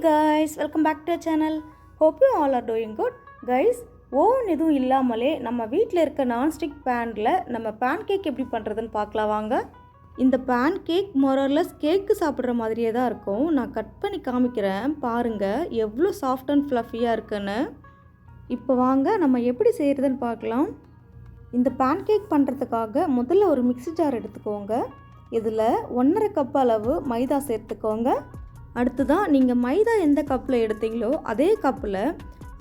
guys, welcome back to our channel. Hope you all are doing good. Guys, oven எதுவும் இல்லாமலே நம்ம வீட்டில் இருக்க நான்ஸ்டிக் பேனில் நம்ம பேன் கேக் எப்படி பண்ணுறதுன்னு பார்க்கலாம் வாங்க. இந்த பேன் கேக் மொரலஸ் கேக்கு சாப்பிட்ற மாதிரியே தான் இருக்கும். நான் கட் பண்ணி காமிக்கிறேன் பாருங்கள் எவ்வளோ சாஃப்ட் அண்ட் ஃப்ளஃபியாக இருக்குன்னு. இப்போ வாங்க நம்ம எப்படி செய்கிறதுன்னு பார்க்கலாம். இந்த பேன் கேக் பண்ணுறதுக்காக முதல்ல ஒரு மிக்ஸி ஜார் எடுத்துக்கோங்க. இதில் 1.5 கப் அளவு மைதா சேர்த்துக்கோங்க. அடுத்ததான் நீங்கள் மைதா எந்த கப்பில் எடுத்தீங்களோ அதே கப்பில்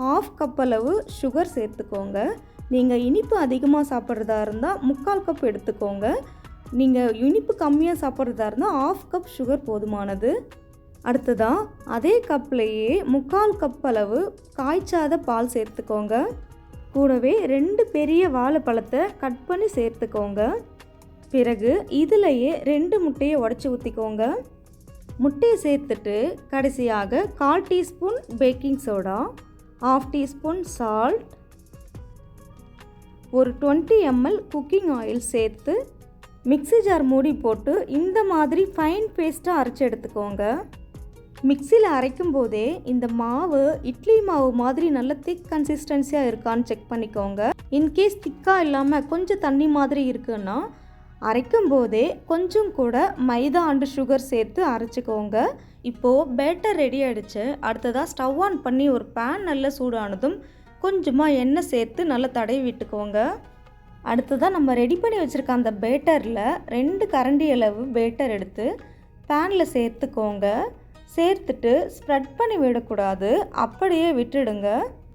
1/2 கப் அளவு சுகர் சேர்த்துக்கோங்க. நீங்கள் இனிப்பு அதிகமாக சாப்பிட்றதா இருந்தால் 3/4 கப் எடுத்துக்கோங்க. நீங்கள் இனிப்பு கம்மியாக சாப்பிட்றதா இருந்தால் 1/2 கப் சுகர் போதுமானது. அடுத்ததான் அதே கப்லேயே 3/4 கப் அளவு காய்ச்சாத பால் சேர்த்துக்கோங்க. கூடவே 2 பெரிய வாழைப்பழத்தை கட் பண்ணி சேர்த்துக்கோங்க. பிறகு இதிலையே 2 முட்டையை உடச்சி ஊற்றிக்கோங்க. முட்டையை சேர்த்துட்டு கடைசியாக 1/4 teaspoon baking soda, 1/2 teaspoon salt, ஒரு 20 ml குக்கிங் ஆயில் சேர்த்து மிக்ஸி ஜார் மூடி போட்டு இந்த மாதிரி ஃபைன் பேஸ்ட்டாக அரைச்சி எடுத்துக்கோங்க. மிக்சியில் அரைக்கும் போதே இந்த மாவு இட்லி மாவு மாதிரி நல்ல திக் கன்சிஸ்டன்சியாக இருக்கான்னு செக் பண்ணிக்கோங்க. இன்கேஸ் திக்காக இல்லாமல் கொஞ்சம் தண்ணி மாதிரி இருக்குன்னா அரைக்கும் போதே கொஞ்சம் கூட மைதா அண்டு சுகர் சேர்த்து அரைச்சிக்கோங்க. இப்போது பேட்டர் ரெடி ஆகிடுச்சு. அடுத்ததாக ஸ்டவ் ஆன் பண்ணி ஒரு பேன் நல்லா சூடானதும் கொஞ்சமாக எண்ணெய் சேர்த்து நல்லா தடவி விட்டுக்கோங்க. அடுத்ததாக நம்ம ரெடி பண்ணி வச்சுருக்க அந்த பேட்டரில் 2 கரண்டி அளவு பேட்டர் எடுத்து பேனில் சேர்த்துக்கோங்க. சேர்த்துட்டு ஸ்ப்ரெட் பண்ணி விடக்கூடாது, அப்படியே விட்டுடுங்க.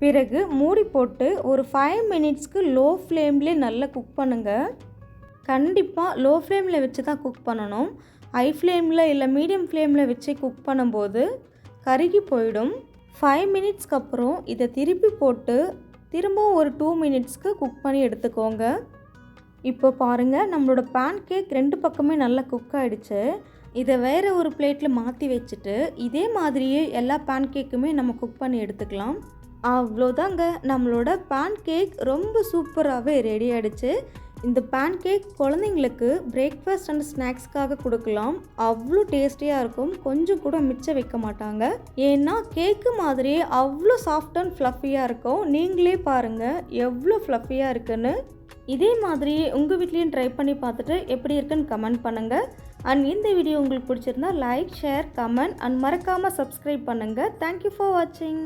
பிறகு மூடி போட்டு ஒரு 5 மினிட்ஸ்க்கு லோ ஃப்ளேம்லேயே நல்லா குக் பண்ணுங்கள். கண்டிப்பாக லோ ஃப்ளேமில் வச்சு தான் குக் பண்ணணும். ஹை ஃப்ளேமில் இல்லை மீடியம் ஃப்ளேமில் வச்சு குக் பண்ணும்போது கருகி போயிடும். 5 மினிட்ஸ்க்கு அப்புறம் இதை திருப்பி போட்டு திரும்பவும் ஒரு 2 மினிட்ஸ்க்கு குக் பண்ணி எடுத்துக்கோங்க. இப்போ பாருங்கள் நம்மளோட பேன் கேக் 2 பக்கமே நல்லா குக் ஆகிடுச்சு. இதை வேறு ஒரு பிளேட்டில் மாற்றி வச்சுட்டு இதே மாதிரியே எல்லா பேன் கேக்குமே நம்ம குக் பண்ணி எடுத்துக்கலாம். அவ்வளோதாங்க, நம்மளோட பேன் கேக் ரொம்ப சூப்பராகவே ரெடி ஆகிடுச்சு. இந்த பேன் கேக் குழந்தைங்களுக்கு பிரேக்ஃபாஸ்ட் அண்ட் ஸ்நாக்ஸ்க்காக கொடுக்கலாம். அவ்வளோ டேஸ்டியாக இருக்கும், கொஞ்சம் கூட மிச்சம் வைக்க மாட்டாங்க. ஏன்னா கேக்கு மாதிரியே அவ்வளோ சாஃப்ட் அண்ட் ஃப்ளஃபியாக இருக்கும். நீங்களே பாருங்கள் எவ்வளோ ஃப்ளஃபியாக இருக்குன்னு. இதே மாதிரி உங்கள் வீட்லேயும் ட்ரை பண்ணி பார்த்துட்டு எப்படி இருக்குன்னு கமெண்ட் பண்ணுங்கள். அண்ட் இந்த வீடியோ உங்களுக்கு பிடிச்சிருந்தா லைக், ஷேர், கமெண்ட் அண்ட் மறக்காமல் சப்ஸ்கிரைப் பண்ணுங்கள். தேங்க்யூ ஃபார் வாட்சிங்.